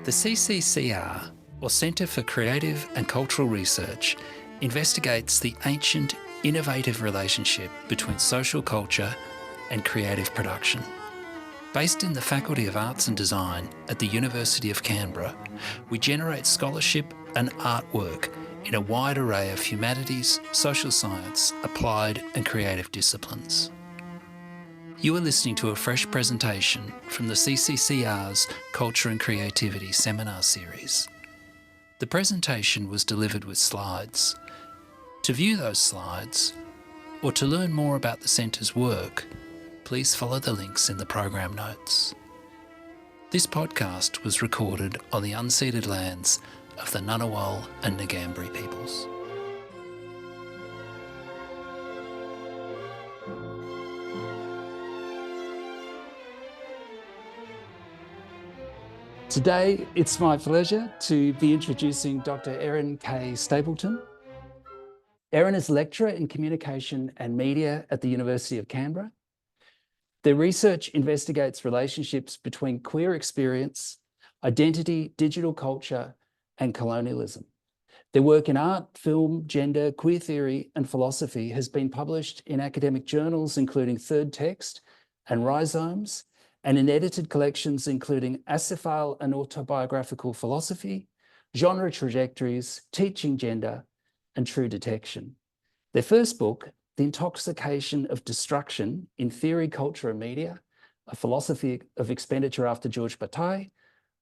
The CCCR, or Centre for Creative and Cultural Research, investigates the ancient, innovative relationship between social culture and creative production. Based in the Faculty of Arts and Design at the University of Canberra, we generate scholarship and artwork in a wide array of humanities, social science, applied and creative disciplines. You are listening to a fresh presentation from the CCCR's Culture and Creativity Seminar Series. The presentation was delivered with slides. To view those slides, or to learn more about the Centre's work, please follow the links in the program notes. This podcast was recorded on the unceded lands of the Ngunnawal and Ngambri peoples. Today, it's my pleasure to be introducing Dr. Erin K. Stapleton. Erin is lecturer in communication and media at the University of Canberra. Their research investigates relationships between queer experience, identity, digital culture, and colonialism. Their work in art, film, gender, queer theory, and philosophy has been published in academic journals, including Third Text and Rhizomes, and in edited collections including Acephale and Autobiographical Philosophy, Genre Trajectories, Teaching Gender, and True Detection. Their first book, The Intoxication of Destruction in Theory, Culture and Media, A Philosophy of Expenditure after George Bataille,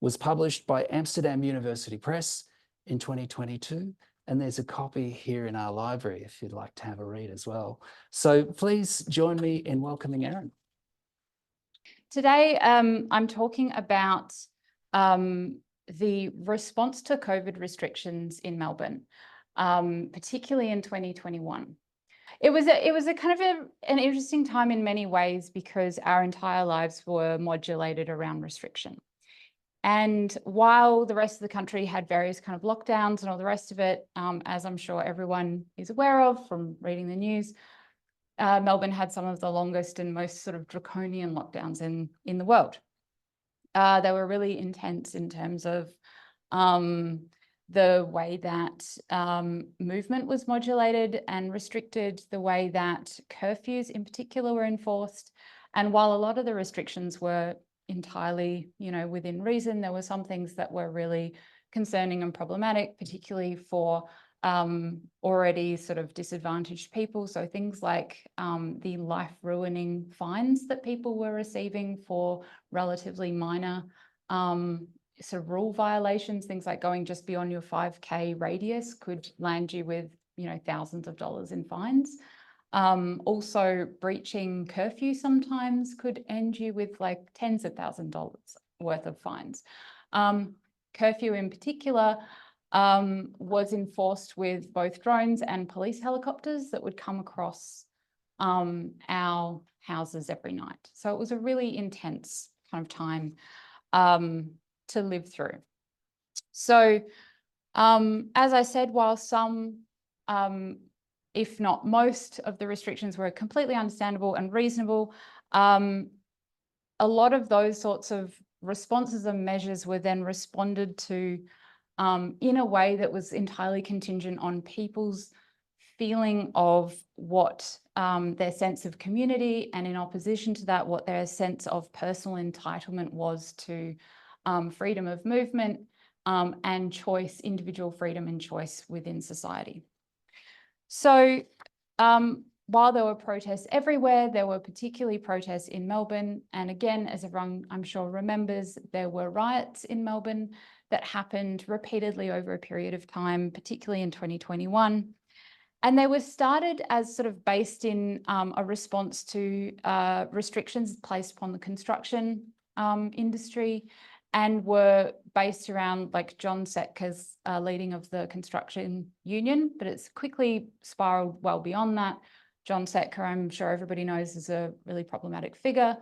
was published by Amsterdam University Press in 2022, and there's a copy here in our library if you'd like to have a read as well. So please join me in welcoming Erin. Today, I'm talking about the response to COVID restrictions in Melbourne, particularly in 2021. It was a kind of an interesting time in many ways because our entire lives were modulated around restriction. And while the rest of the country had various kind of lockdowns and all the rest of it, as I'm sure everyone is aware of from reading the news, Melbourne had some of the longest and most sort of draconian lockdowns in the world. They were really intense in terms of the way that movement was modulated and restricted, the way that curfews in particular were enforced. And while a lot of the restrictions were entirely, within reason, there were some things that were really concerning and problematic, particularly for already sort of disadvantaged people. So things like the life-ruining fines that people were receiving for relatively minor sort of rule violations, things like going just beyond your 5K radius could land you with, thousands of dollars in fines. Also breaching curfew sometimes could end you with like tens of thousands of dollars worth of fines. Curfew in particular was enforced with both drones and police helicopters that would come across our houses every night. So it was a really intense kind of time to live through. So as I said, while some, if not most of the restrictions were completely understandable and reasonable, a lot of those sorts of responses and measures were then responded to in a way that was entirely contingent on people's feeling of what their sense of community, and in opposition to that, what their sense of personal entitlement was to freedom of movement and choice, individual freedom and choice within society. So while there were protests everywhere, there were particularly protests in Melbourne. And again, as everyone I'm sure remembers, there were riots in Melbourne that happened repeatedly over a period of time, particularly in 2021. And they were started as sort of based in a response to restrictions placed upon the construction industry, and were based around like John Setka's leading of the construction union, but it's quickly spiraled well beyond that. John Setka, I'm sure everybody knows, is a really problematic figure.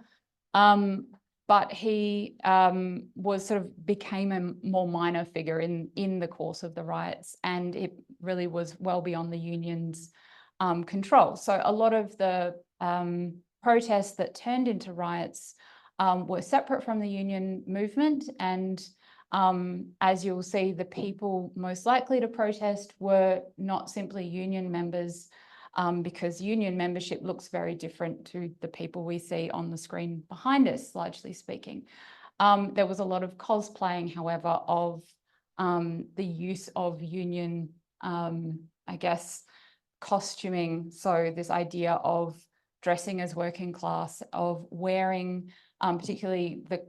But he was sort of became a more minor figure in the course of the riots, and it really was well beyond the union's control. So a lot of the protests that turned into riots were separate from the union movement, and As you'll see, the people most likely to protest were not simply union members, because union membership looks very different to the people we see on the screen behind us, largely speaking. There was a lot of cosplaying, however, of the use of union, I guess, costuming. So this idea of dressing as working class, of wearing particularly the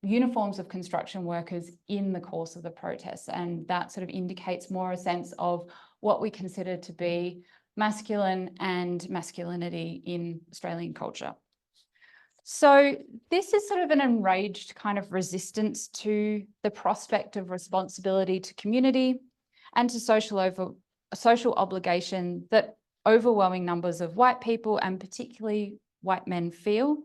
uniforms of construction workers in the course of the protests. And that sort of indicates more a sense of what we consider to be masculine and masculinity in Australian culture. So this is sort of an enraged kind of resistance to the prospect of responsibility to community and to social obligation that overwhelming numbers of white people, and particularly white men, feel,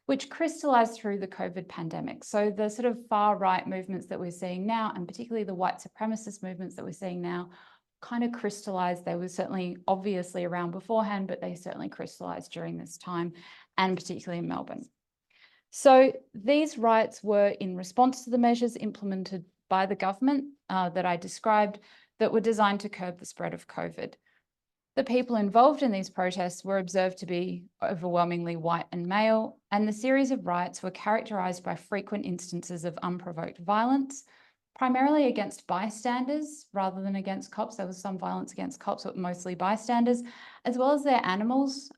which crystallized through the COVID pandemic. So the sort of far right movements that we're seeing now, and particularly the white supremacist movements that we're seeing now, kind of crystallized. They were certainly obviously around beforehand, but they certainly crystallized during this time, and particularly in Melbourne. So these riots were in response to the measures implemented by the government that I described, that were designed to curb the spread of COVID. The people involved in these protests were observed to be overwhelmingly white and male, and the series of riots were characterised by frequent instances of unprovoked violence, primarily against bystanders rather than against cops. There was some violence against cops, but mostly bystanders, as well as their animals,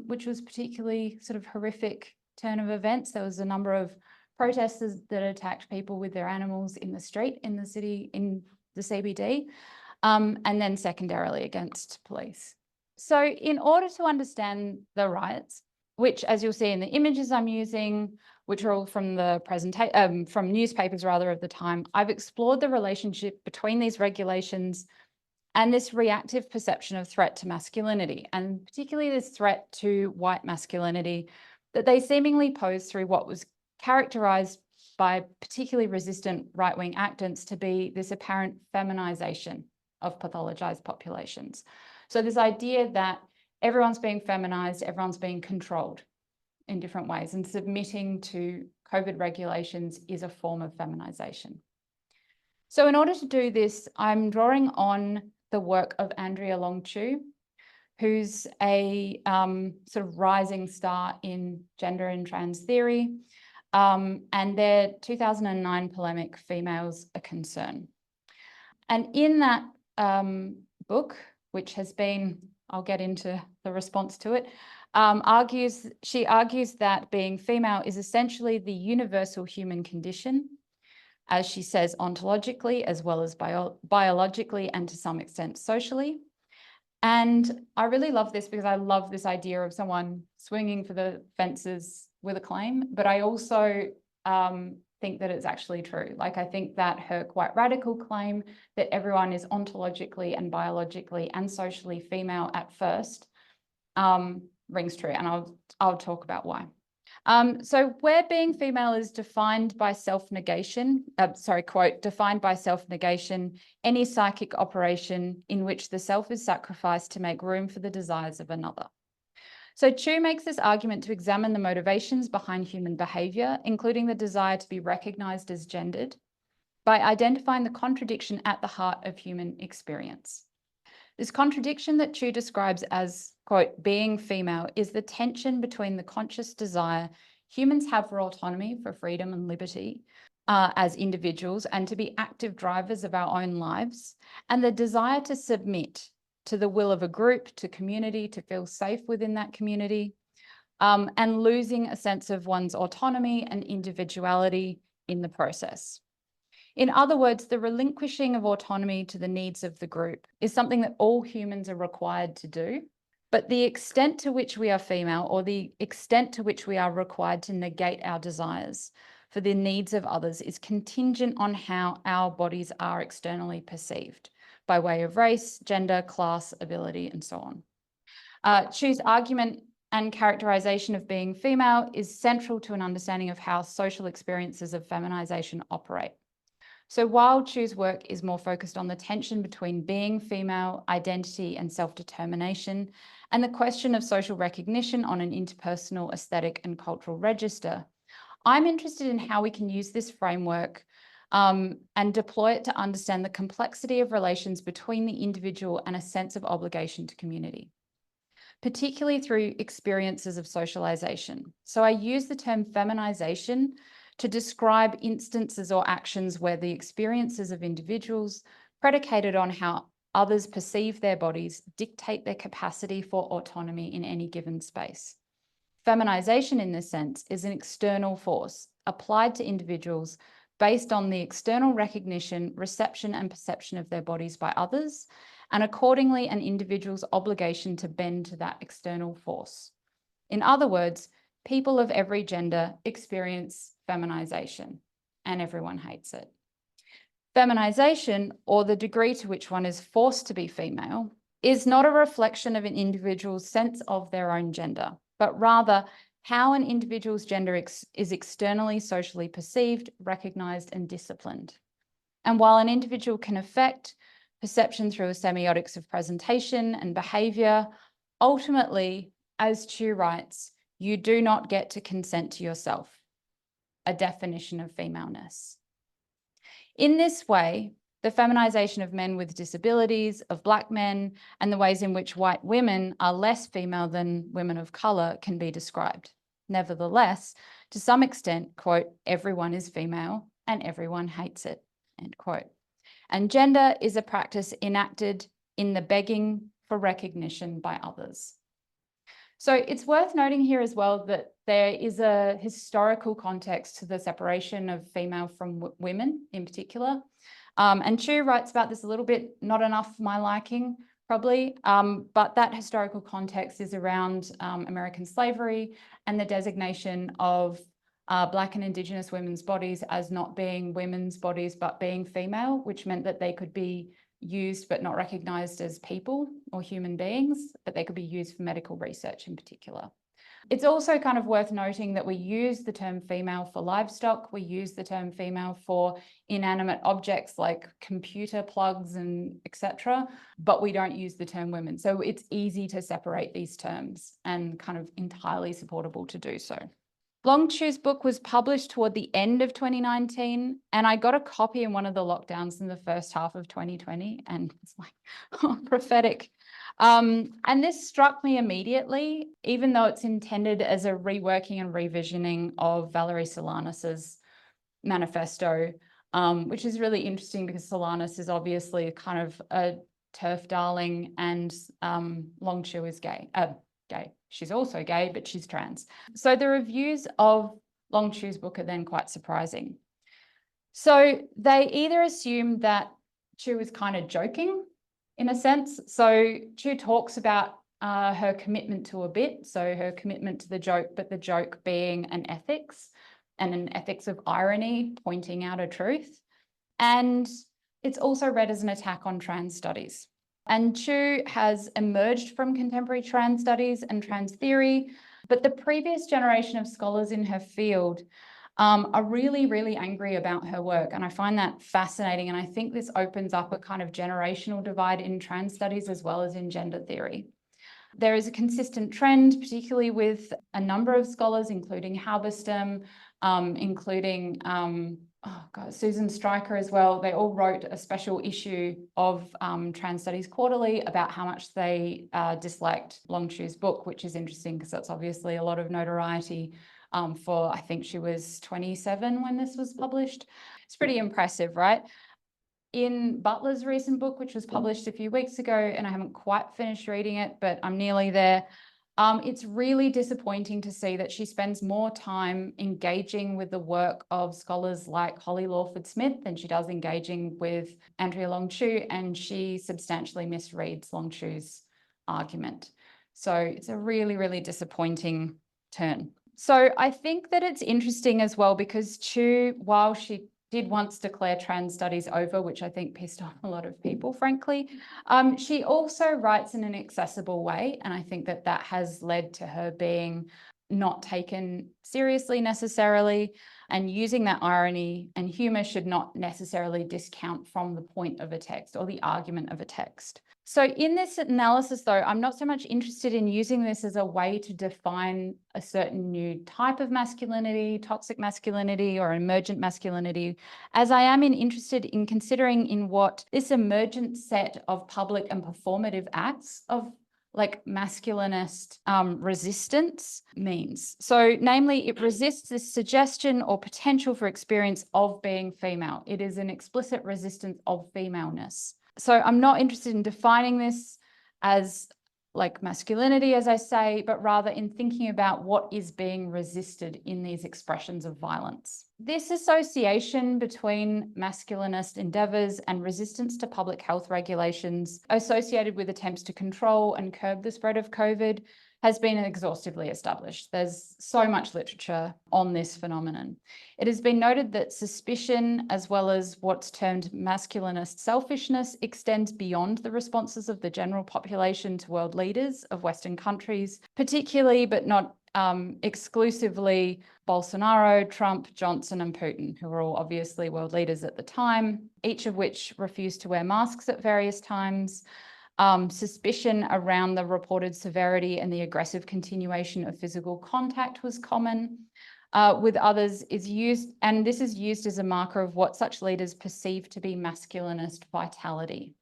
which was particularly sort of horrific turn of events. There was a number of protesters that attacked people with their animals in the street, in the city, in the CBD. And then secondarily against police. So in order to understand the riots, which, as you'll see in the images I'm using, which are all from the from newspapers rather of the time, I've explored the relationship between these regulations and this reactive perception of threat to masculinity, and particularly this threat to white masculinity that they seemingly pose through what was characterized by particularly resistant right-wing actants to be this apparent feminization of pathologized populations. So this idea that everyone's being feminized, everyone's being controlled in different ways, and submitting to COVID regulations is a form of feminization. So in order to do this, I'm drawing on the work of Andrea Long-Chu, who's a sort of rising star in gender and trans theory, and their 2009 polemic, Females a Concern. And in that book, which has been, I'll get into the response to it, she argues that being female is essentially the universal human condition, as she says, ontologically, as well as biologically, and to some extent socially. And I really love this because I love this idea of someone swinging for the fences with a claim, but I also think that it's actually true. Like, I think that her quite radical claim that everyone is ontologically and biologically and socially female at first rings true, and I'll talk about why. So where being female is defined by self-negation, quote, defined by self-negation, any psychic operation in which the self is sacrificed to make room for the desires of another. So Chu makes this argument to examine the motivations behind human behaviour, including the desire to be recognised as gendered, by identifying the contradiction at the heart of human experience. This contradiction that Chu describes as, quote, being female is the tension between the conscious desire humans have for autonomy, for freedom and liberty as individuals, and to be active drivers of our own lives, and the desire to submit to the will of a group, to community, to feel safe within that community, and losing a sense of one's autonomy and individuality in the process. In other words, the relinquishing of autonomy to the needs of the group is something that all humans are required to do, but the extent to which we are female, or the extent to which we are required to negate our desires for the needs of others, is contingent on how our bodies are externally perceived by way of race, gender, class, ability, and so on. Chu's argument and characterization of being female is central to an understanding of how social experiences of feminization operate. So while Chu's work is more focused on the tension between being female, identity, and self-determination, and the question of social recognition on an interpersonal, aesthetic, and cultural register, I'm interested in how we can use this framework and deploy it to understand the complexity of relations between the individual and a sense of obligation to community, particularly through experiences of socialization. So I use the term feminization to describe instances or actions where the experiences of individuals predicated on how others perceive their bodies dictate their capacity for autonomy in any given space. Feminization, in this sense, is an external force applied to individuals based on the external recognition, reception, and perception of their bodies by others, and accordingly, an individual's obligation to bend to that external force. In other words, people of every gender experience feminization, and everyone hates it. Feminization, or the degree to which one is forced to be female, is not a reflection of an individual's sense of their own gender, but rather how an individual's gender is externally socially perceived, recognized, and disciplined. And while an individual can affect perception through a semiotics of presentation and behavior, ultimately, as Chu writes, you do not get to consent to yourself, a definition of femaleness. In this way, the feminization of men with disabilities, of Black men, and the ways in which white women are less female than women of color can be described. Nevertheless, to some extent, quote, everyone is female and everyone hates it, end quote. And gender is a practice enacted in the begging for recognition by others. So it's worth noting here as well that there is a historical context to the separation of female from women in particular. And Chu writes about this a little bit, not enough for my liking, probably, but that historical context is around American slavery and the designation of Black and Indigenous women's bodies as not being women's bodies, but being female, which meant that they could be used but not recognized as people or human beings, but they could be used for medical research in particular. It's also kind of worth noting that we use the term female for livestock. We use the term female for inanimate objects like computer plugs and etc., but we don't use the term women. So it's easy to separate these terms and kind of entirely supportable to do so. Long Chu's book was published toward the end of 2019, and I got a copy in one of the lockdowns in the first half of 2020, and it's like, oh, prophetic. And this struck me immediately, even though it's intended as a reworking and revisioning of Valerie Solanas' manifesto, which is really interesting because Solanas is obviously kind of a TERF darling, and Long Chu is gay. She's also gay, but she's trans. So the reviews of Long Chu's book are then quite surprising. So they either assume that Chu is kind of joking in a sense. So Chu talks about her commitment to a bit, so her commitment to the joke, but the joke being an ethics and an ethics of irony, pointing out a truth. And it's also read as an attack on trans studies. And Chu has emerged from contemporary trans studies and trans theory, but the previous generation of scholars in her field are really, really angry about her work. And I find that fascinating. And I think this opens up a kind of generational divide in trans studies as well as in gender theory. There is a consistent trend, particularly with a number of scholars, including Halberstam, including Susan Stryker as well. They all wrote a special issue of Trans Studies Quarterly about how much they disliked Long Chu's book, which is interesting because that's obviously a lot of notoriety for, I think she was 27 when this was published. It's pretty impressive, right? In Butler's recent book, which was published a few weeks ago, and I haven't quite finished reading it, but I'm nearly there. It's really disappointing to see that she spends more time engaging with the work of scholars like Holly Lawford Smith than she does engaging with Andrea Long Chu, and she substantially misreads Long Chu's argument. So it's a really, really disappointing turn. So I think that it's interesting as well because Chu, while she did once declare trans studies over, which I think pissed off a lot of people, frankly. She also writes in an accessible way, and I think that that has led to her being not taken seriously necessarily, and using that irony and humor should not necessarily discount from the point of a text or the argument of a text. So in this analysis, though, I'm not so much interested in using this as a way to define a certain new type of masculinity, toxic masculinity, or emergent masculinity, as I am interested in considering in what this emergent set of public and performative acts of like masculinist resistance means. So namely, it resists this suggestion or potential for experience of being female. It is an explicit resistance of femaleness. So I'm not interested in defining this as like masculinity, as I say, but rather in thinking about what is being resisted in these expressions of violence. This association between masculinist endeavours and resistance to public health regulations associated with attempts to control and curb the spread of COVID has been exhaustively established. There's so much literature on this phenomenon. It has been noted that suspicion, as well as what's termed masculinist selfishness, extends beyond the responses of the general population to world leaders of Western countries, particularly but not exclusively Bolsonaro, Trump, Johnson, and Putin, who were all obviously world leaders at the time, each of which refused to wear masks at various times. Suspicion around the reported severity and the aggressive continuation of physical contact was common. With others is used, and this is used as a marker of what such leaders perceive to be masculinist vitality.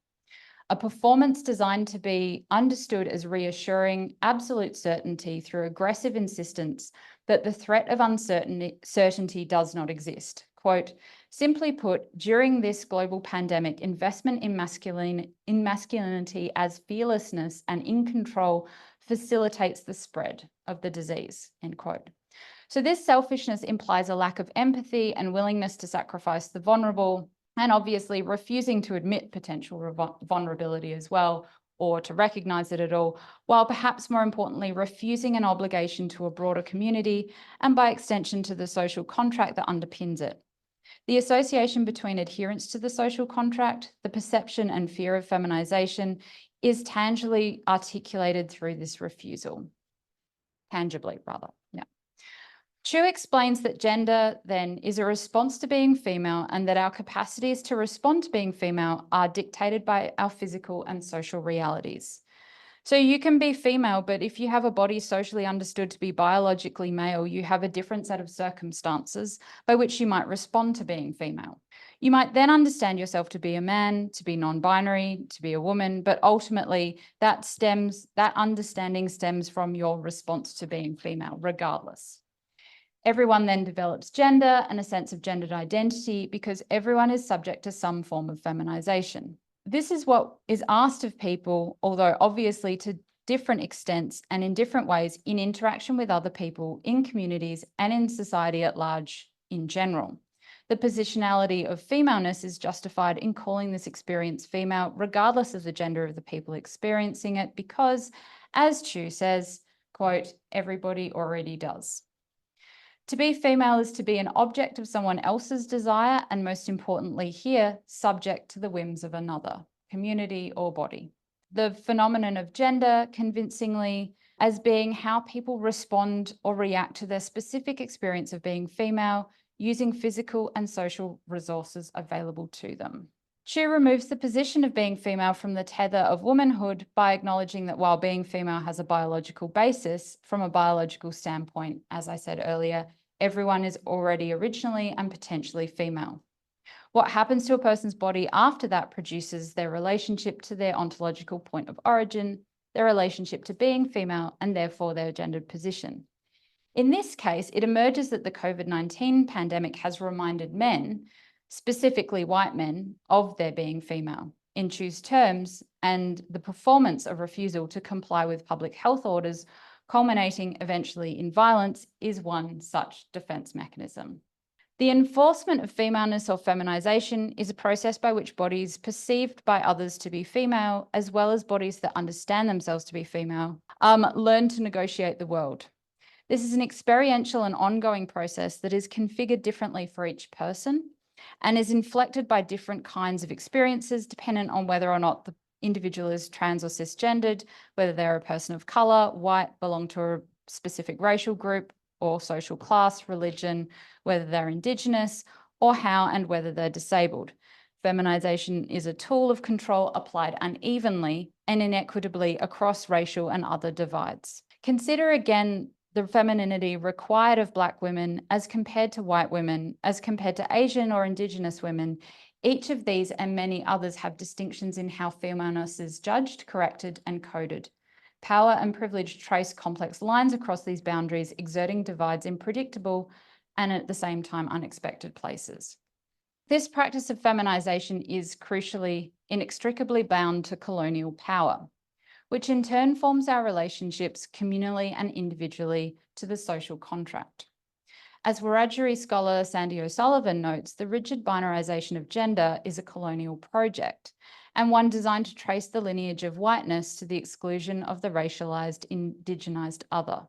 A performance designed to be understood as reassuring absolute certainty through aggressive insistence that the threat of uncertainty does not exist. Quote, simply put, during this global pandemic, investment in masculinity as fearlessness and in control facilitates the spread of the disease, end quote. So this selfishness implies a lack of empathy and willingness to sacrifice the vulnerable, and obviously refusing to admit potential vulnerability as well, or to recognize it at all, while perhaps more importantly, refusing an obligation to a broader community and by extension to the social contract that underpins it. The association between adherence to the social contract, the perception and fear of feminization is tangibly articulated through this refusal. Tangibly, rather, yeah. Chu explains that gender then is a response to being female and that our capacities to respond to being female are dictated by our physical and social realities. So you can be female, but if you have a body socially understood to be biologically male, you have a different set of circumstances by which you might respond to being female. You might then understand yourself to be a man, to be non-binary, to be a woman, but ultimately that understanding stems from your response to being female, regardless. Everyone then develops gender and a sense of gendered identity because everyone is subject to some form of feminization. This is what is asked of people, although obviously to different extents and in different ways in interaction with other people, in communities and in society at large in general. The positionality of femaleness is justified in calling this experience female, regardless of the gender of the people experiencing it, because, as Chu says, quote, everybody already does. To be female is to be an object of someone else's desire, and most importantly here, subject to the whims of another, community or body. The phenomenon of gender convincingly as being how people respond or react to their specific experience of being female using physical and social resources available to them. Chu removes the position of being female from the tether of womanhood by acknowledging that while being female has a biological basis, from a biological standpoint, as I said earlier, everyone is already originally and potentially female. What happens to a person's body after that produces their relationship to their ontological point of origin, their relationship to being female, and therefore their gendered position. In this case, it emerges that the COVID-19 pandemic has reminded men, specifically white men, of their being female. In Chu's terms, and the performance of refusal to comply with public health orders, culminating eventually in violence, is one such defense mechanism. The enforcement of femaleness or feminization is a process by which bodies perceived by others to be female, as well as bodies that understand themselves to be female, learn to negotiate the world. This is an experiential and ongoing process that is configured differently for each person and is inflected by different kinds of experiences dependent on whether or not the individual is trans or cisgendered, whether they're a person of color, white, belong to a specific racial group or social class, religion, whether they're Indigenous, or how and whether they're disabled. Feminization is a tool of control applied unevenly and inequitably across racial and other divides. Consider again the femininity required of Black women as compared to white women, as compared to Asian or Indigenous women. Each of these and many others have distinctions in how femaleness is judged, corrected, and coded. Power and privilege trace complex lines across these boundaries, exerting divides in predictable and at the same time unexpected places. This practice of feminization is crucially, inextricably bound to colonial power, which in turn forms our relationships communally and individually to the social contract. As Wiradjuri scholar Sandy O'Sullivan notes, the rigid binarization of gender is a colonial project, and one designed to trace the lineage of whiteness to the exclusion of the racialized, indigenized other.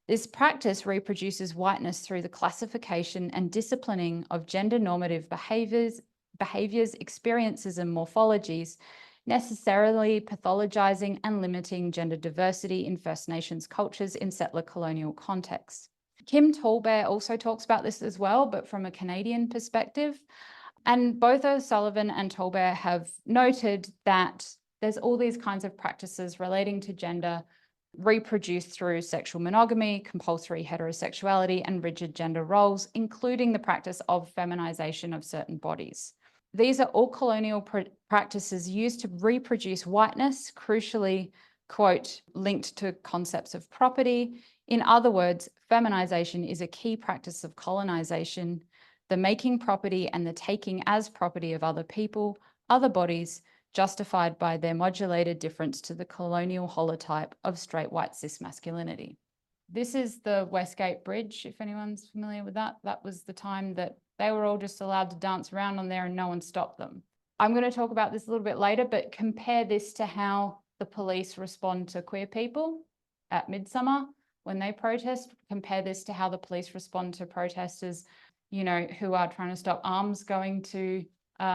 This practice reproduces whiteness through the classification and disciplining of gender normative behaviors, experiences, and morphologies, necessarily pathologizing and limiting gender diversity in First Nations cultures in settler colonial contexts. Kim Tallbear also talks about this as well, but from a Canadian perspective. And both O'Sullivan and Tallbear have noted that there's all these kinds of practices relating to gender reproduced through sexual monogamy, compulsory heterosexuality, and rigid gender roles, including the practice of feminization of certain bodies. These are all colonial practices used to reproduce whiteness, crucially, quote, linked to concepts of property. In other words, feminization is a key practice of colonization, the making property and the taking as property of other people, other bodies, justified by their modulated difference to the colonial holotype of straight white cis masculinity. This is the Westgate Bridge, if anyone's familiar with that. That was the time that they were all just allowed to dance around on there and no one stopped them. I'm going to talk about this a little bit later, but compare this to how the police respond to queer people at Midsummer when they protest. Compare this to how the police respond to protesters, you know, who are trying to stop arms going to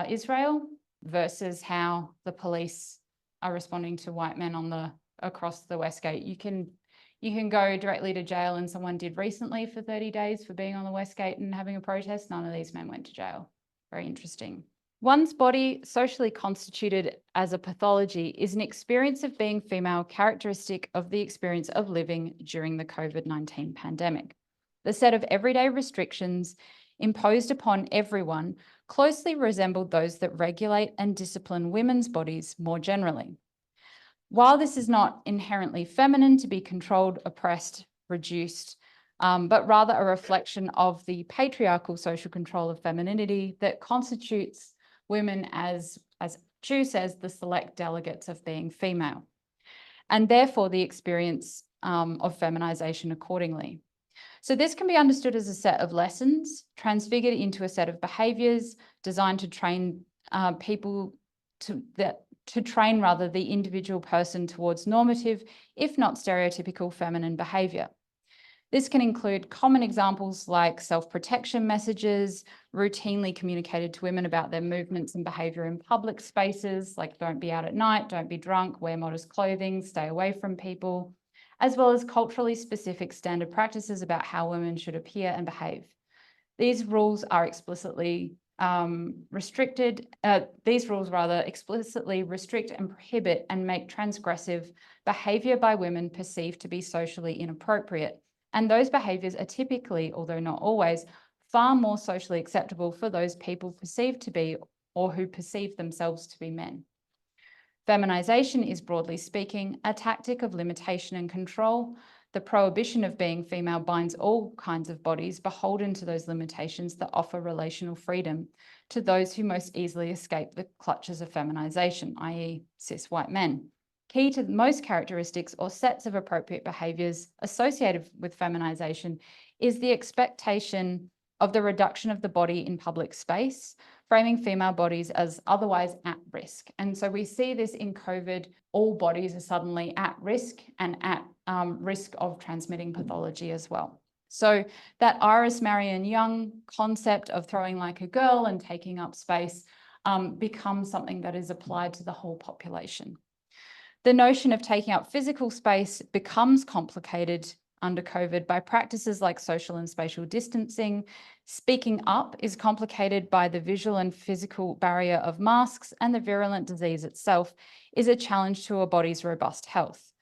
Israel, versus how the police are responding to white men on across the Westgate. You can go directly to jail, and someone did recently for 30 days for being on the Westgate and having a protest. None of these men went to jail. Very interesting. One's body, socially constituted as a pathology, is an experience of being female characteristic of the experience of living during the COVID-19 pandemic. The set of everyday restrictions imposed upon everyone closely resembled those that regulate and discipline women's bodies more generally. While this is not inherently feminine to be controlled, oppressed, reduced, but rather a reflection of the patriarchal social control of femininity that constitutes women as Chu says, the select delegates of being female, and therefore the experience of feminization accordingly. So this can be understood as a set of lessons transfigured into a set of behaviors designed to train people to train rather the individual person towards normative, if not stereotypical, feminine behavior. This can include common examples like self-protection messages, routinely communicated to women about their movements and behavior in public spaces, like don't be out at night, don't be drunk, wear modest clothing, stay away from people, as well as culturally specific standard practices about how women should appear and behave. These rules are explicitly these rules explicitly restrict and prohibit and make transgressive behavior by women perceived to be socially inappropriate. And those behaviors are typically, although not always, far more socially acceptable for those people perceived to be or who perceive themselves to be men. Feminization is, broadly speaking, a tactic of limitation and control. The prohibition of being female binds all kinds of bodies beholden to those limitations that offer relational freedom to those who most easily escape the clutches of feminization, i.e. cis white men. Key to most characteristics or sets of appropriate behaviors associated with feminization is the expectation of the reduction of the body in public space, framing female bodies as otherwise at risk. And so we see this in COVID, all bodies are suddenly at risk and at risk of transmitting pathology as well. So that Iris Marion Young concept of throwing like a girl and taking up space becomes something that is applied to the whole population. The notion of taking up physical space becomes complicated under COVID by practices like social and spatial distancing. Speaking up is complicated by the visual and physical barrier of masks, and the virulent disease itself is a challenge to a body's robust health.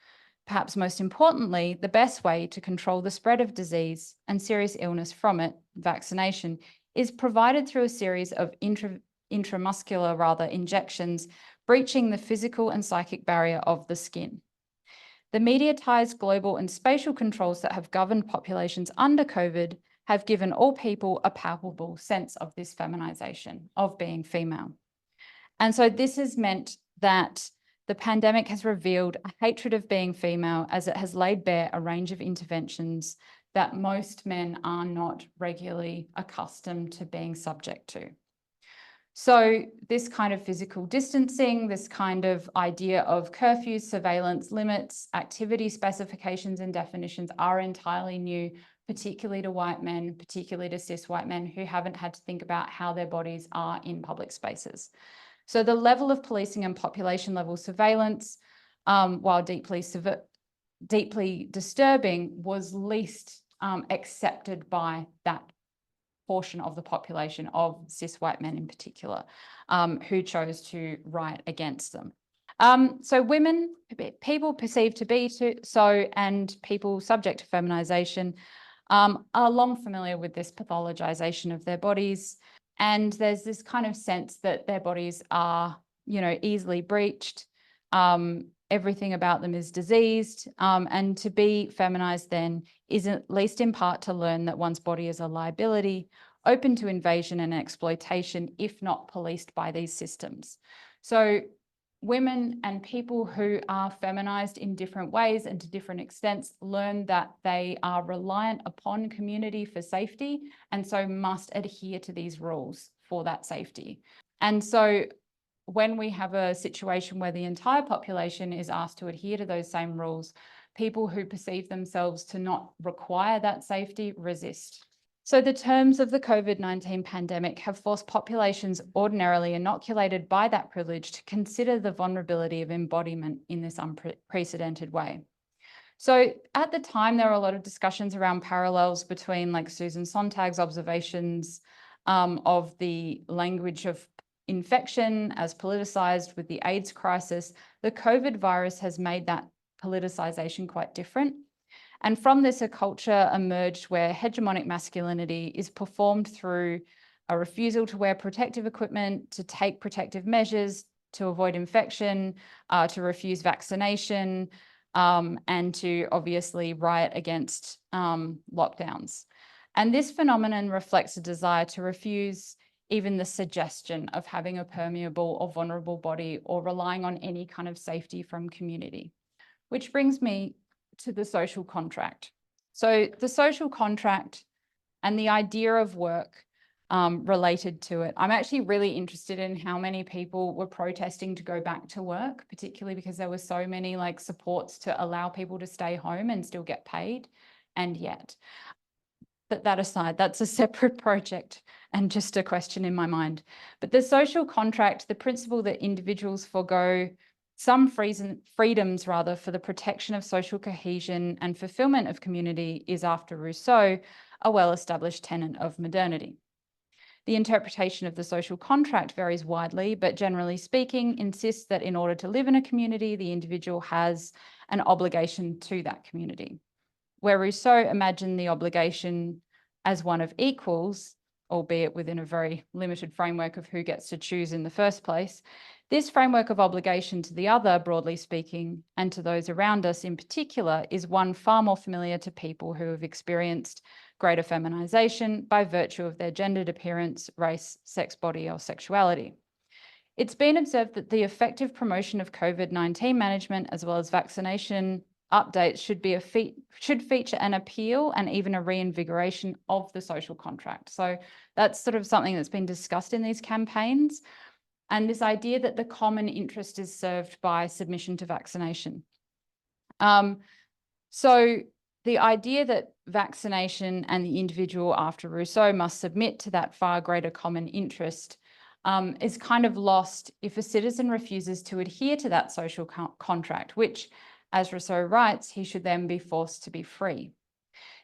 Perhaps most importantly, the best way to control the spread of disease and serious illness from it, vaccination, is provided through a series of intramuscular injections, breaching the physical and psychic barrier of the skin. The mediatized global and spatial controls that have governed populations under COVID have given all people a palpable sense of this feminization of being female. And so this has meant that the pandemic has revealed a hatred of being female, as it has laid bare a range of interventions that most men are not regularly accustomed to being subject to. So this kind of physical distancing, this kind of idea of curfews, surveillance limits, activity specifications and definitions are entirely new, particularly to white men, particularly to cis white men who haven't had to think about how their bodies are in public spaces. So the level of policing and population level surveillance, while deeply disturbing, was least accepted by that portion of the population of cis white men in particular, who chose to riot against them. So women, people perceived to be so, and people subject to feminization are long familiar with this pathologization of their bodies. And there's this kind of sense that their bodies are, easily breached. Everything about them is diseased. And to be feminized then is at least in part to learn that one's body is a liability, open to invasion and exploitation, if not policed by these systems. So women and people who are feminized in different ways and to different extents learn that they are reliant upon community for safety, and so must adhere to these rules for that safety. And so when we have a situation where the entire population is asked to adhere to those same rules, people who perceive themselves to not require that safety resist. So the terms of the COVID-19 pandemic have forced populations ordinarily inoculated by that privilege to consider the vulnerability of embodiment in this unprecedented way. So at the time, there were a lot of discussions around parallels between like Susan Sontag's observations of the language of infection as politicized with the AIDS crisis. The COVID virus has made that politicization quite different. And from this, a culture emerged where hegemonic masculinity is performed through a refusal to wear protective equipment, to take protective measures, to avoid infection, to refuse vaccination, and to obviously riot against lockdowns. And this phenomenon reflects a desire to refuse even the suggestion of having a permeable or vulnerable body or relying on any kind of safety from community. Which brings me to the social contract. So the social contract and the idea of work related to it. I'm actually really interested in how many people were protesting to go back to work, particularly because there were so many like supports to allow people to stay home and still get paid. And yet, but that aside, that's a separate project and just a question in my mind. But the social contract, the principle that individuals forego some freedoms rather for the protection of social cohesion and fulfillment of community is, after Rousseau, a well-established tenet of modernity. The interpretation of the social contract varies widely, but generally speaking, insists that in order to live in a community, the individual has an obligation to that community. Where Rousseau imagined the obligation as one of equals, albeit within a very limited framework of who gets to choose in the first place, this framework of obligation to the other, broadly speaking, and to those around us in particular, is one far more familiar to people who have experienced greater feminization by virtue of their gendered appearance, race, sex body, or sexuality. It's been observed that the effective promotion of COVID-19 management, as well as vaccination updates, should feature an appeal and even a reinvigoration of the social contract. So that's sort of something that's been discussed in these campaigns. And this idea that the common interest is served by submission to vaccination. So the idea that vaccination and the individual, after Rousseau, must submit to that far greater common interest is kind of lost if a citizen refuses to adhere to that social contract, which, as Rousseau writes, he should then be forced to be free.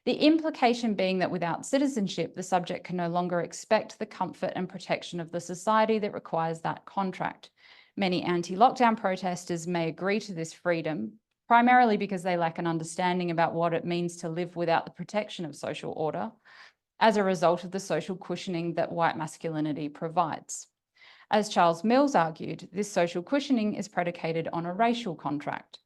The implication being that without citizenship, the subject can no longer expect the comfort and protection of the society that requires that contract. Many anti-lockdown protesters may agree to this freedom, primarily because they lack an understanding about what it means to live without the protection of social order, as a result of the social cushioning that white masculinity provides. As Charles Mills argued, this social cushioning is predicated on a racial contract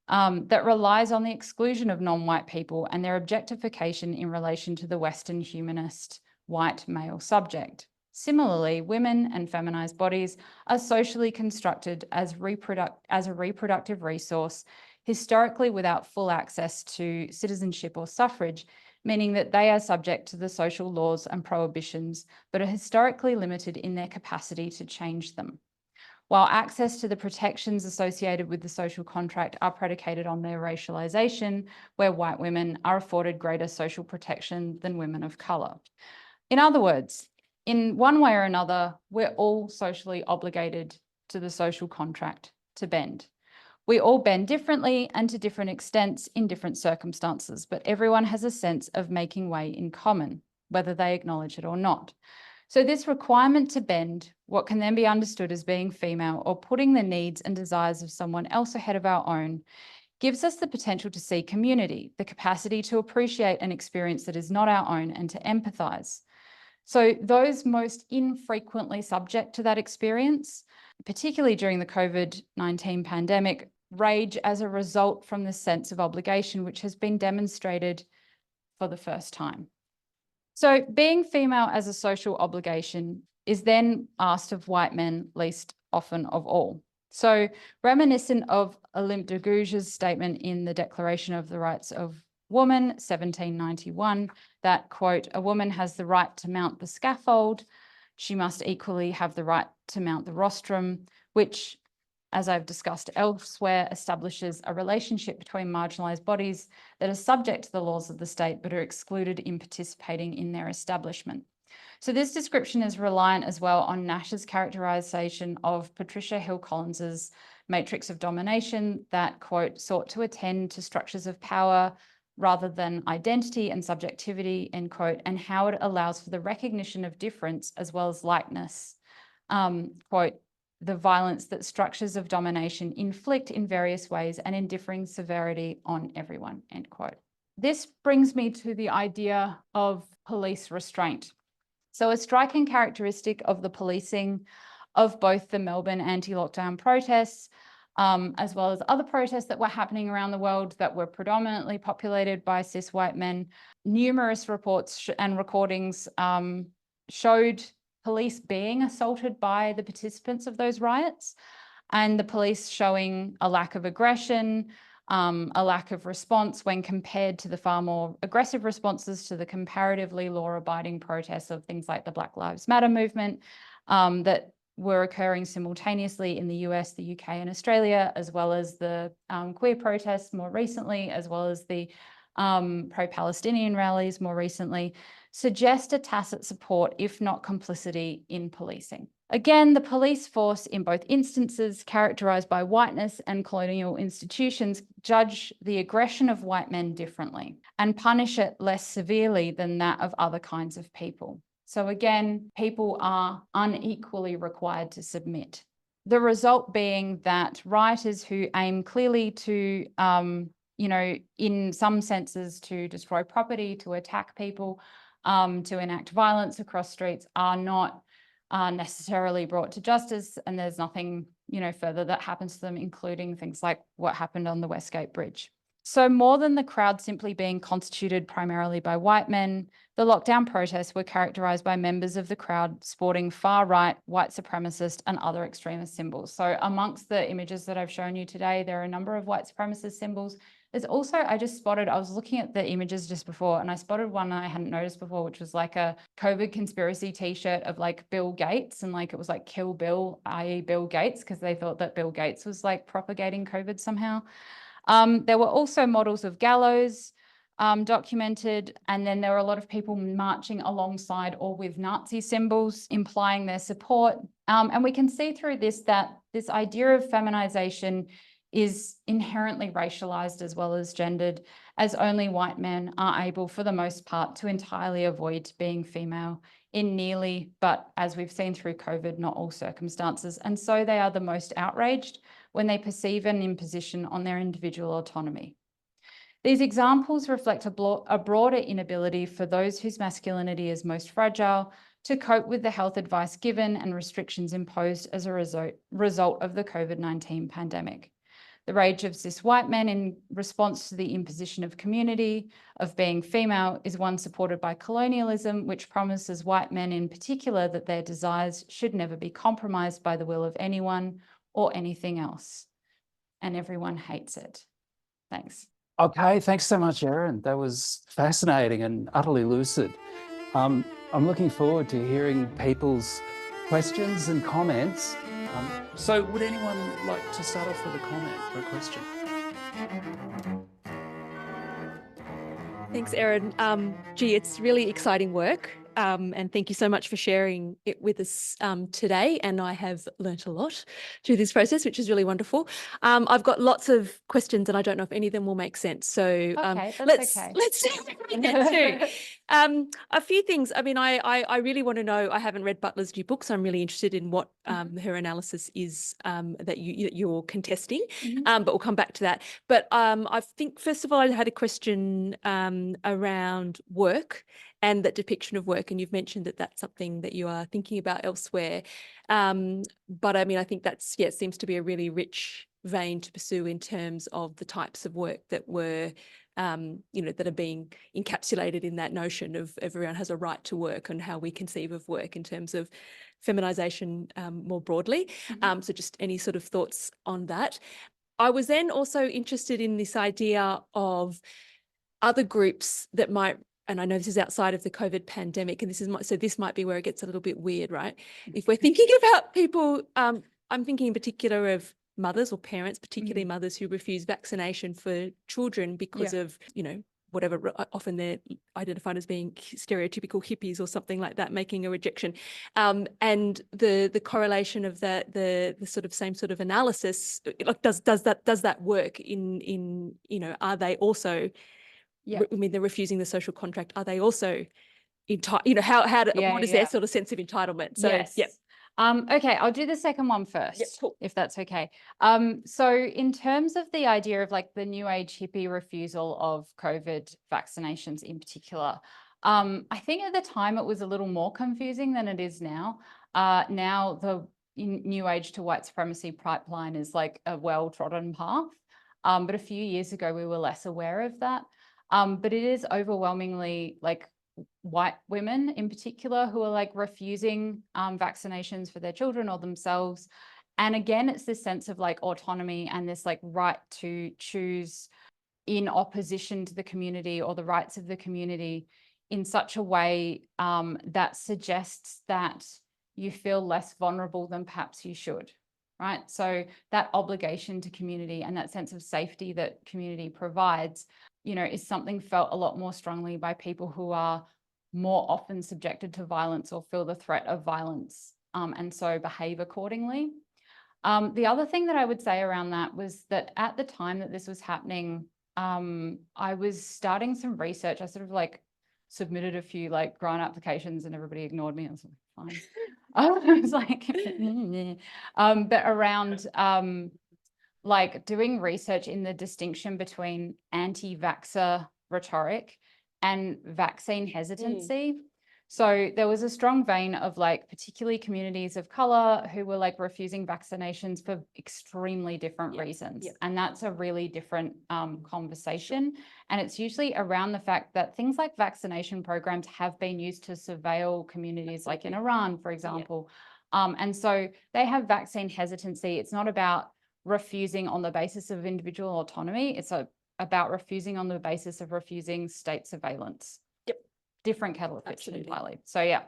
that relies on the exclusion of non-white people and their objectification in relation to the Western humanist white male subject. Similarly, women and feminized bodies are socially constructed as a reproductive resource, historically without full access to citizenship or suffrage, meaning that they are subject to the social laws and prohibitions, but are historically limited in their capacity to change them. While access to the protections associated with the social contract are predicated on their racialization, where white women are afforded greater social protection than women of color. In other words, in one way or another, we're all socially obligated to the social contract to bend. We all bend differently and to different extents in different circumstances, but everyone has a sense of making way in common, whether they acknowledge it or not. So this requirement to bend, what can then be understood as being female or putting the needs and desires of someone else ahead of our own, gives us the potential to see community, the capacity to appreciate an experience that is not our own and to empathize. So those most infrequently subject to that experience, particularly during the COVID-19 pandemic, rage as a result from the sense of obligation, which has been demonstrated for the first time. So being female as a social obligation is then asked of white men least often of all. So reminiscent of Olympe de Gouges' statement in the Declaration of the Rights of Woman, 1791, that, quote, "A woman has the right to mount the scaffold. She must equally have the right to mount the rostrum," which, as I've discussed elsewhere, establishes a relationship between marginalized bodies that are subject to the laws of the state but are excluded in participating in their establishment. So this description is reliant as well on Nash's characterization of Patricia Hill Collins's matrix of domination that, quote, "sought to attend to structures of power rather than identity and subjectivity," end quote, and how it allows for the recognition of difference as well as likeness, quote, "the violence that structures of domination inflict in various ways and in differing severity on everyone," end quote. This brings me to the idea of police restraint. So a striking characteristic of the policing of both the Melbourne anti-lockdown protests, as well as other protests that were happening around the world that were predominantly populated by cis white men. Numerous reports and recordings showed police being assaulted by the participants of those riots, and the police showing a lack of aggression, a lack of response when compared to the far more aggressive responses to the comparatively law-abiding protests of things like the Black Lives Matter movement that were occurring simultaneously in the US, the UK, and Australia, as well as the queer protests more recently, as well as the pro-Palestinian rallies more recently, suggest a tacit support, if not complicity, in policing. Again, the police force in both instances, characterized by whiteness and colonial institutions, judge the aggression of white men differently and punish it less severely than that of other kinds of people. So again, people are unequally required to submit. The result being that rioters who aim clearly to, in some senses to destroy property, to attack people, to enact violence across streets are not necessarily brought to justice, and there's nothing, further that happens to them, including things like what happened on the Westgate Bridge. So more than the crowd simply being constituted primarily by white men, the lockdown protests were characterized by members of the crowd sporting far-right, white supremacist and other extremist symbols. So amongst the images that I've shown you today, there are a number of white supremacist symbols. There's also, I was looking at the images just before and I spotted one I hadn't noticed before, which was like a COVID conspiracy t-shirt of like Bill Gates, and like it was like Kill Bill, i.e. Bill Gates, because they thought that Bill Gates was like propagating COVID somehow. There were also models of gallows documented, and then there were a lot of people marching alongside or with Nazi symbols, implying their support. And we can see through this that this idea of feminization is inherently racialized as well as gendered, as only white men are able, for the most part, to entirely avoid being female in nearly, but as we've seen through COVID, not all circumstances. And so they are the most outraged when they perceive an imposition on their individual autonomy. These examples reflect a broader inability for those whose masculinity is most fragile to cope with the health advice given and restrictions imposed as a result of the COVID-19 pandemic. The rage of cis white men in response to the imposition of community, of being female, is one supported by colonialism, which promises white men in particular that their desires should never be compromised by the will of anyone or anything else. And everyone hates it. Thanks. Okay, thanks so much, Erin. That was fascinating and utterly lucid. I'm looking forward to hearing people's questions and comments. So would anyone like to start off with a comment or a question? Thanks, Erin. Gee, it's really exciting work. And thank you so much for sharing it with us today. And I have learnt a lot through this process, which is really wonderful. I've got lots of questions and I don't know if any of them will make sense. So let's see what we get to. A few things. I mean, I really want to know, I haven't read Butler's new book, so I'm really interested in what her analysis is that you're contesting, but we'll come back to that. But I think, first of all, I had a question around work and that depiction of work. And you've mentioned that that's something that you are thinking about elsewhere. But I mean, I think that's, yeah, it seems to be a really rich vein to pursue in terms of the types of work that were, that are being encapsulated in that notion of everyone has a right to work and how we conceive of work in terms of feminisation more broadly. So just any sort of thoughts on that. I was then also interested in this idea of other groups that might, and I know this is outside of the COVID pandemic, and this might be where it gets a little bit weird, right? If we're thinking about people, I'm thinking in particular of mothers or parents, particularly mothers who refuse vaccination for children because of, whatever, often they're identified as being stereotypical hippies or something like that, making a rejection. And the correlation of that, the sort of same sort of analysis, like does that work in are they also, I mean, they're refusing the social contract. Are they also entitled? What is their sort of sense of entitlement? So, okay, I'll do the second one first, cool. if that's okay. So in terms of the idea of like the new age hippie refusal of COVID vaccinations in particular, I think at the time it was a little more confusing than it is now. Now the new age to white supremacy pipeline is like a well-trodden path. But a few years ago, we were less aware of that. But it is overwhelmingly like white women in particular who are like refusing vaccinations for their children or themselves. And again, it's this sense of like autonomy and this like right to choose in opposition to the community or the rights of the community in such a way that suggests that you feel less vulnerable than perhaps you should, right? So that obligation to community and that sense of safety that community provides, is something felt a lot more strongly by people who are more often subjected to violence or feel the threat of violence, and so behave accordingly. The other thing that I would say around that was that at the time that this was happening, I was starting some research. I sort of like submitted a few like grant applications and everybody ignored me. I was like, fine. I was like, but around like doing research in the distinction between anti-vaxxer rhetoric and vaccine hesitancy. So there was a strong vein of like particularly communities of color who were like refusing vaccinations for extremely different reasons. And that's a really different conversation. And it's usually around the fact that things like vaccination programs have been used to surveil communities like in Iran, for example. And so they have vaccine hesitancy. It's not about refusing on the basis of individual autonomy. It's about refusing on the basis of refusing state surveillance. Different kettle of fish entirely. So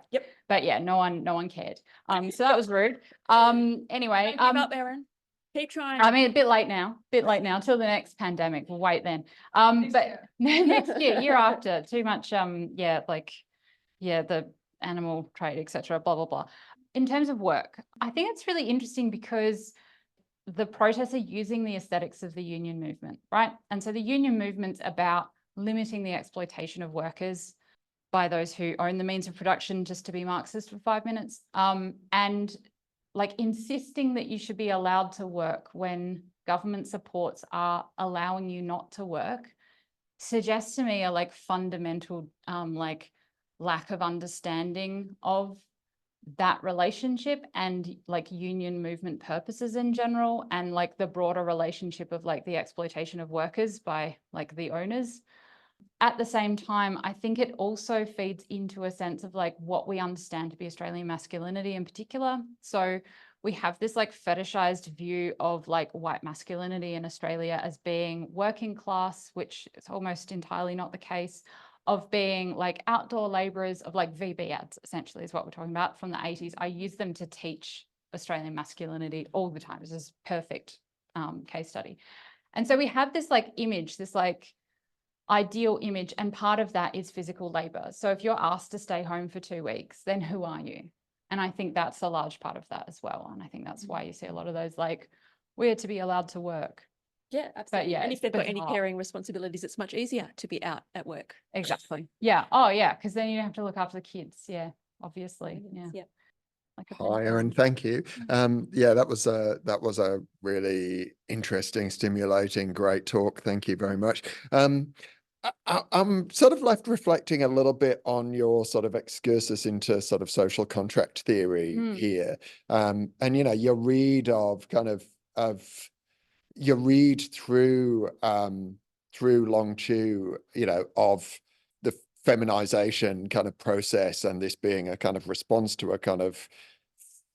but no one cared. So that was rude. Anyway, don't give up, Erin. Keep trying. I mean, a bit late now till the next pandemic. We'll wait then. But next year after, too much. The animal trade, etc. Blah blah blah. In terms of work, I think it's really interesting because the protests are using the aesthetics of the union movement, right? And so the union movement's about limiting the exploitation of workers by those who own the means of production, just to be Marxist for 5 minutes, and like insisting that you should be allowed to work when government supports are allowing you not to work, suggests to me a like fundamental like lack of understanding of that relationship and like union movement purposes in general, and like the broader relationship of like the exploitation of workers by like the owners. At the same time, I think it also feeds into a sense of like what we understand to be Australian masculinity in particular. So we have this like fetishized view of like white masculinity in Australia as being working class, which is almost entirely not the case, of being like outdoor laborers, of like VB ads, essentially is what we're talking about from the 80s. I use them to teach Australian masculinity all the time. This is perfect case study. And so we have this like image, this like ideal image, and part of that is physical labor. So if you're asked to stay home for 2 weeks, then who are you? And I think that's a large part of that as well. And I think that's why you see a lot of those like, we're to be allowed to work. Yeah, absolutely. yeah, and if they've got any bizarre. caring responsibilities, it's much easier to be out at work. Exactly. Yeah. Oh yeah. Because then you have to look after the kids. Yeah. Obviously. Yeah. Yeah. Like a Hi, Erin. Thank you. Yeah, that was a really interesting, stimulating, great talk. Thank you very much. I'm sort of left reflecting a little bit on your sort of excursus into sort of social contract theory here. And you know, your read of kind of your read through Long Chu, you know, of the feminization kind of process, and this being a kind of response to a kind of,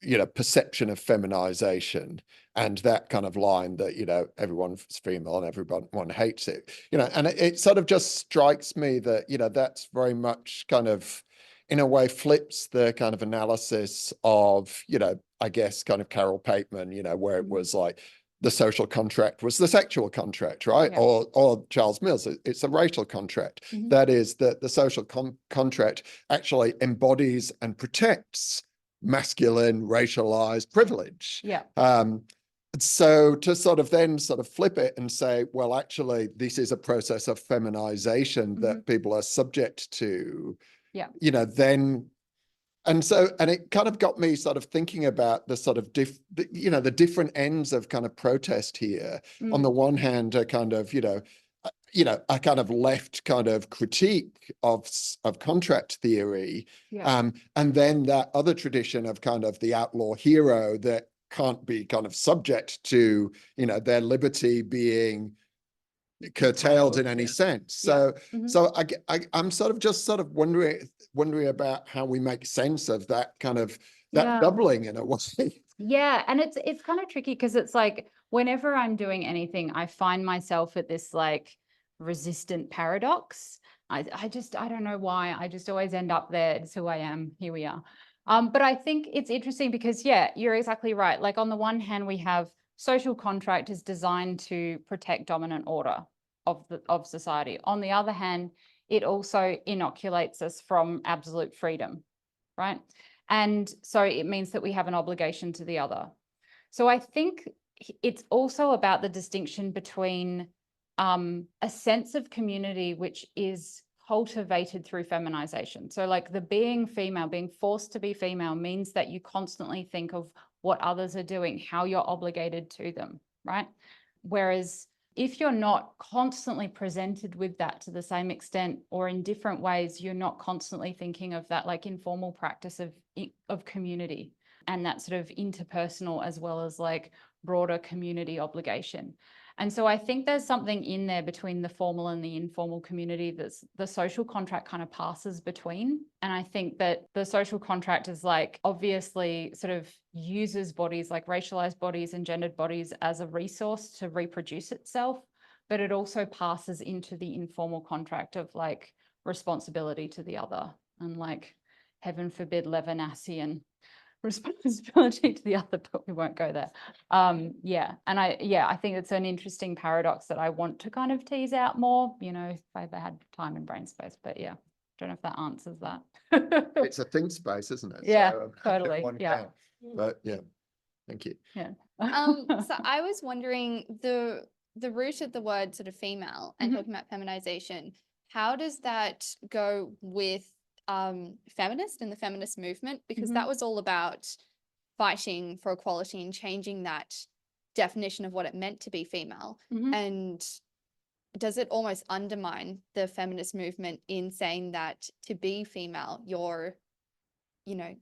you know, perception of feminization, and that kind of line that, you know, everyone's female and everyone hates it, you know, and it sort of just strikes me that, you know, that's very much kind of in a way flips the kind of analysis of, you know, I guess kind of Carol Pateman, you know, where it was like the social contract was the sexual contract, right? Yeah. Or Charles Mills, it's a racial contract. That is that the social contract actually embodies and protects masculine racialized privilege. Yeah. So to sort of then sort of flip it and say, well, actually, this is a process of feminization that people are subject to. Yeah. You know, then. And it kind of got me sort of thinking about the sort of you know, the different ends of kind of protest here. On the one hand, a kind of, you know, a kind of left kind of critique of contract theory, and then that other tradition of kind of the outlaw hero that can't be kind of subject to, you know, their liberty being curtailed in any sense. So I'm sort of just sort of wondering about how we make sense of that kind of doubling in a way. Yeah, and it's kind of tricky because it's like whenever I'm doing anything, I find myself at this like resistant paradox. I don't know why. I just always end up there. It's who I am. Here we are. But I think it's interesting because, yeah, you're exactly right. Like on the one hand, we have social contract is designed to protect dominant order of society. On the other hand, it also inoculates us from absolute freedom, right? And so it means that we have an obligation to the other. So I think it's also about the distinction between a sense of community which is cultivated through feminization. So like the being female, being forced to be female means that you constantly think of what others are doing, how you're obligated to them, right? Whereas if you're not constantly presented with that to the same extent or in different ways, you're not constantly thinking of that like informal practice of community and that sort of interpersonal as well as like broader community obligation. And so I think there's something in there between the formal and the informal community that's the social contract kind of passes between. And I think that the social contract is like obviously sort of uses bodies like racialized bodies and gendered bodies as a resource to reproduce itself, but it also passes into the informal contract of like responsibility to the other and like heaven forbid Levinasian responsibility to the other, but we won't go there. Yeah, and I think it's an interesting paradox that I want to kind of tease out more, you know, if I ever had time and brain space, but yeah, don't know if that answers that. It's a think space, isn't it? Yeah, so, totally. one Yeah. can. But yeah. Thank you. Yeah. So I was wondering the root of the word sort of female and Mhm. talking about feminization, how does that go with feminist and the feminist movement? Because that was all about fighting for equality and changing that definition of what it meant to be female. Mhm. And does it almost undermine the feminist movement in saying that to be female, you're, you know,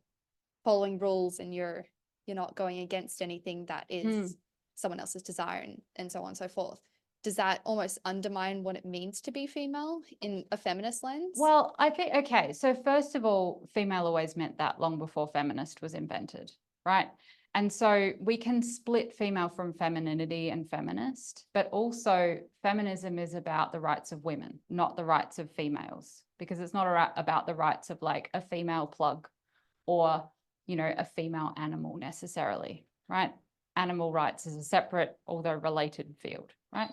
following rules and you're not going against anything that is someone else's desire and so on and so forth? Does that almost undermine what it means to be female in a feminist lens? Well, I think, okay, so first of all, female always meant that long before feminist was invented, right? And so we can split female from femininity and feminist, but also feminism is about the rights of women, not the rights of females, because it's not about the rights of like a female plug or, you know, a female animal necessarily, right? Animal rights is a separate, although related field, right?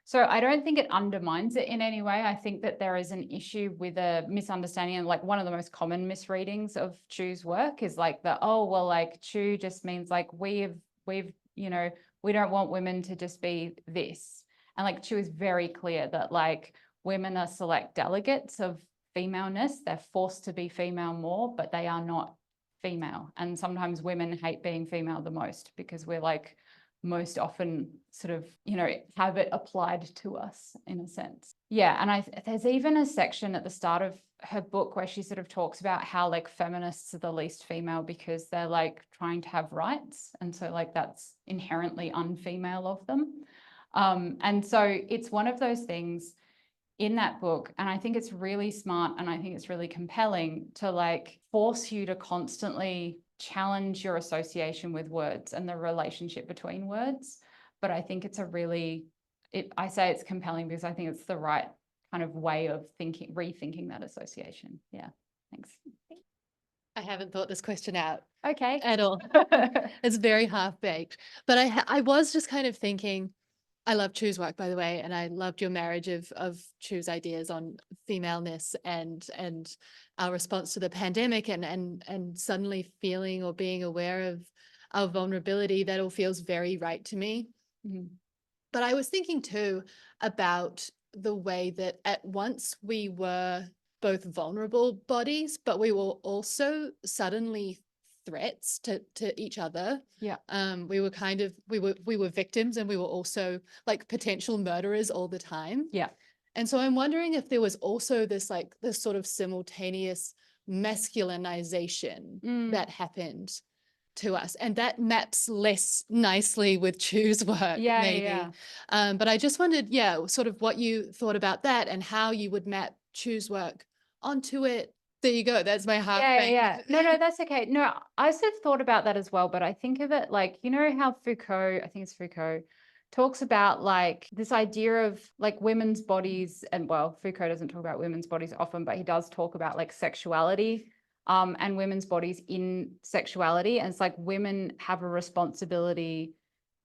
So I don't think it undermines it in any way. I think that there is an issue with a misunderstanding, and like one of the most common misreadings of Chu's work is like oh, well, like Chu just means like we've, you know, we don't want women to just be this. And like Chu is very clear that like women are select delegates of femaleness. They're forced to be female more, but they are not female. And sometimes women hate being female the most because we're like most often sort of, you know, have it applied to us in a sense. Yeah. And there's even a section at the start of her book where she sort of talks about how like feminists are the least female because they're like trying to have rights. And so like that's inherently unfemale of them. And so it's one of those things in that book, and I think it's really smart and I think it's really compelling to like force you to constantly challenge your association with words and the relationship between words. But I think it's a really, I say it's compelling because I think it's the right kind of way of thinking, rethinking that association. Yeah, thanks. I haven't thought this question out Okay. at all. It's very half-baked. But I was just kind of thinking, I love Chu's work, by the way, and I loved your marriage of Chu's ideas on femaleness and our response to the pandemic and suddenly feeling or being aware of our vulnerability. That all feels very right to me. But I was thinking too about the way that at once we were both vulnerable bodies, but we were also suddenly threats to each other. Yeah. We were kind of, we were victims, and we were also like potential murderers all the time. Yeah. And so I'm wondering if there was also this like this sort of simultaneous masculinization that happened to us, and that maps less nicely with Chu's work, Yeah, maybe. yeah. But I just wondered, yeah, sort of what you thought about that and how you would map Chu's work onto it. There you go. That's my half. Yeah. No, that's okay. No, I sort of thought about that as well, but I think of it like, you know how Foucault, I think it's Foucault, talks about like this idea of like women's bodies, and well, Foucault doesn't talk about women's bodies often, but he does talk about like sexuality and women's bodies in sexuality. And it's like women have a responsibility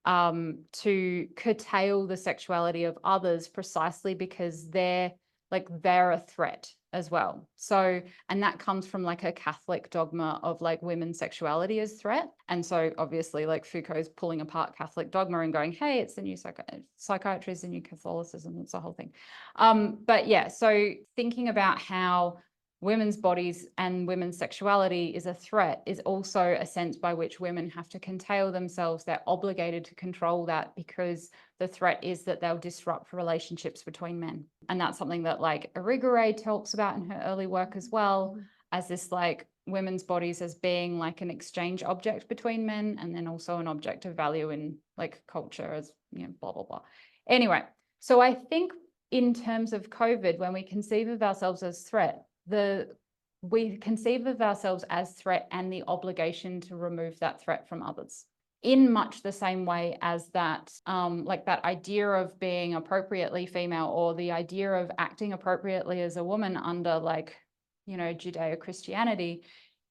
to curtail the sexuality of others precisely because they're a threat as well. So, and that comes from like a Catholic dogma of like women's sexuality as threat. And so obviously like Foucault's pulling apart Catholic dogma and going, hey, it's the new psychiatry is the new Catholicism. It's the whole thing. But yeah, so thinking about how women's bodies and women's sexuality is a threat is also a sense by which women have to curtail themselves. They're obligated to control that because the threat is that they'll disrupt relationships between men. And that's something that like Irigaray talks about in her early work as well, as this like women's bodies as being like an exchange object between men, and then also an object of value in like culture as, you know, blah, blah, blah. Anyway, so I think in terms of COVID, when we conceive of ourselves as threat, we conceive of ourselves as threat and the obligation to remove that threat from others in much the same way as that, like that idea of being appropriately female or the idea of acting appropriately as a woman under like, you know, Judeo-Christianity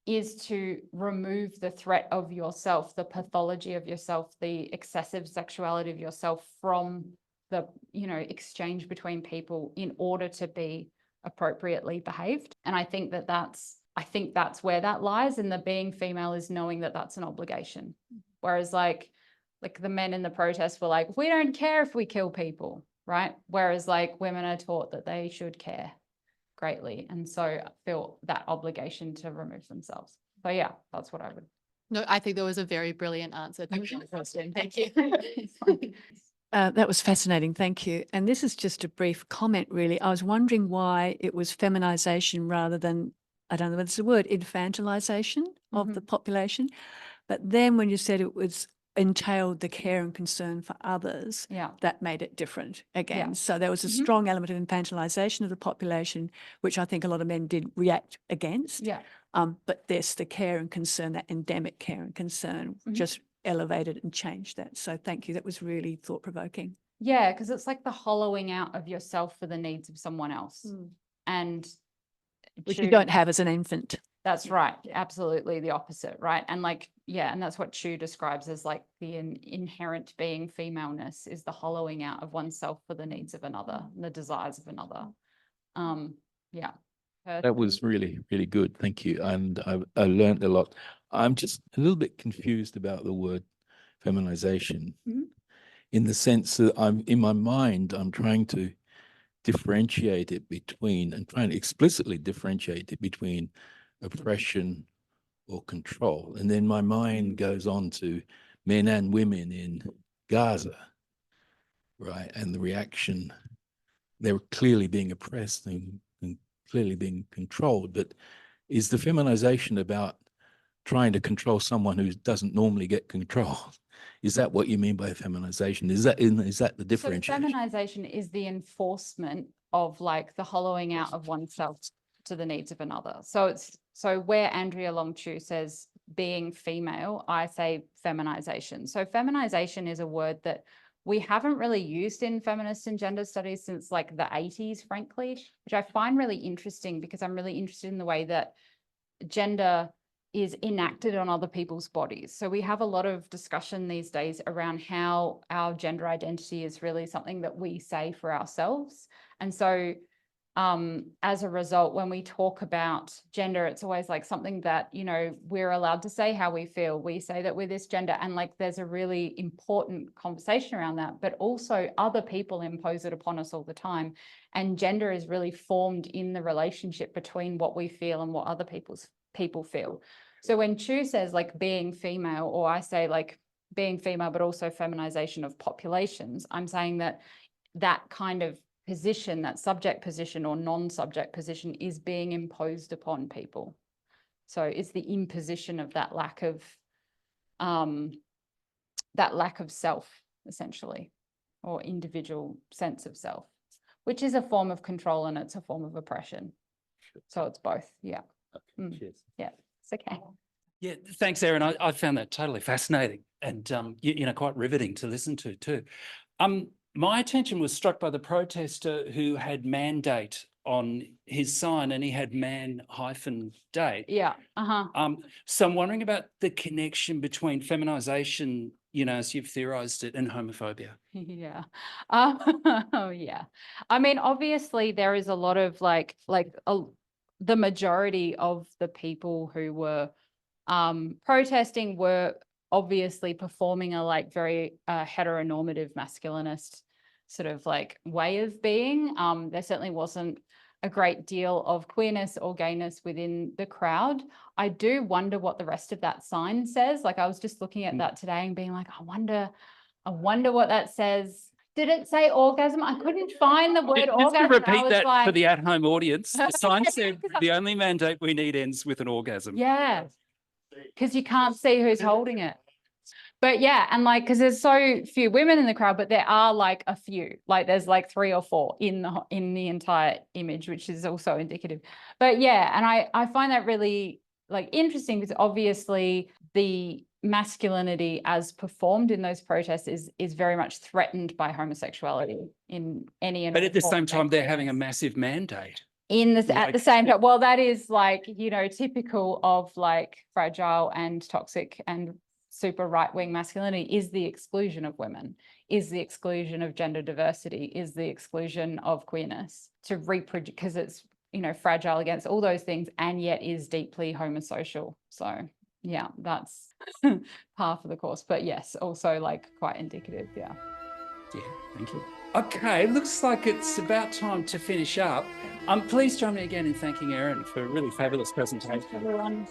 is to remove the threat of yourself, the pathology of yourself, the excessive sexuality of yourself from the, you know, exchange between people in order to be appropriately behaved. And I think that's where that lies, in the being female is knowing that that's an obligation. Whereas like the men in the protest were like, we don't care if we kill people, right? Whereas like women are taught that they should care greatly, and so feel that obligation to remove themselves. So yeah, that's what I would. No, I think that was a very brilliant answer to the question. Thank you. That was fascinating. Thank you. And this is just a brief comment, really. I was wondering why it was feminization rather than, I don't know whether it's a word, infantilization of the population. But then when you said it was entailed the care and concern for others, Yeah. that made it different again. Yeah. So there was a strong element of infantilization of the population, which I think a lot of men did react against. Yeah. But this, the care and concern, that endemic care and concern, just elevated and changed that. So thank you. That was really thought-provoking. Yeah, because it's like the hollowing out of yourself for the needs of someone else. And Which you don't have as an infant. that's right. Absolutely the opposite, right? And like, yeah, and that's what Chu describes as like the inherent being femaleness is the hollowing out of oneself for the needs of another, and the desires of another. Yeah. That was really, really good. Thank you. And I learned a lot. I'm just a little bit confused about the word feminization in the sense that in my mind, I'm trying to differentiate it between and trying to explicitly differentiate it between oppression or control. And then my mind goes on to men and women in Gaza, right? And the reaction, they were clearly being oppressed and clearly being controlled. But is the feminization about trying to control someone who doesn't normally get controlled? Is that what you mean by feminization? Is that the differentiation? So feminization is the enforcement of like the hollowing out of oneself to the needs of another. So where Andrea Long-Chu says being female, I say feminization. So feminization is a word that we haven't really used in feminist and gender studies since like the 80s, frankly, which I find really interesting because I'm really interested in the way that gender is enacted on other people's bodies. So we have a lot of discussion these days around how our gender identity is really something that we say for ourselves. And so as a result, when we talk about gender, it's always like something that, you know, we're allowed to say how we feel. We say that we're this gender, and like there's a really important conversation around that, but also other people impose it upon us all the time. And gender is really formed in the relationship between what we feel and what other people feel. So when Chu says like being female, or I say like being female, but also feminization of populations, I'm saying that that kind of position, that subject position or non-subject position, is being imposed upon people. So it's the imposition of that lack of self, essentially, or individual sense of self, which is a form of control and it's a form of oppression. So it's both. Yeah. Cheers. Yeah, it's okay. Yeah, thanks, Erin. I found that totally fascinating and you know, quite riveting to listen to too. My attention was struck by the protester who had mandate on his sign, and he had man-date. Yeah. So I'm wondering about the connection between feminization, you know, as you've theorized it, and homophobia. Yeah. Oh, yeah. I mean, obviously there is a lot of the majority of the people who were protesting were obviously performing a like very heteronormative masculinist sort of like way of being. There certainly wasn't a great deal of queerness or gayness within the crowd. I do wonder what the rest of that sign says. Like I was just looking at that today and being like, I wonder what that says. Did it say orgasm? I couldn't find the word Just orgasm. to repeat that like, for the at-home audience, the sign said the only mandate we need ends with an orgasm. yeah, because you can't see who's holding it. But yeah, and like, because there's so few women in the crowd, but there are like a few, like there's like 3 or 4 in the entire image, which is also indicative. But yeah, and I find that really like interesting because obviously the masculinity as performed in those protests is very much threatened by homosexuality in any and But all at the forms same of time, they're having a queerness. massive mandate. At the same time, well, that is like, you know, typical of like fragile and toxic and super right-wing masculinity is the exclusion of women, is the exclusion of gender diversity, is the exclusion of queerness to reproduce, because it's, you know, fragile against all those things and yet is deeply homosocial. So yeah, that's par for the course. But yes, also like quite indicative. Yeah. Yeah, thank you. Okay, looks like it's about time to finish up. Please join me again in thanking Erin for a really fabulous presentation. Everyone.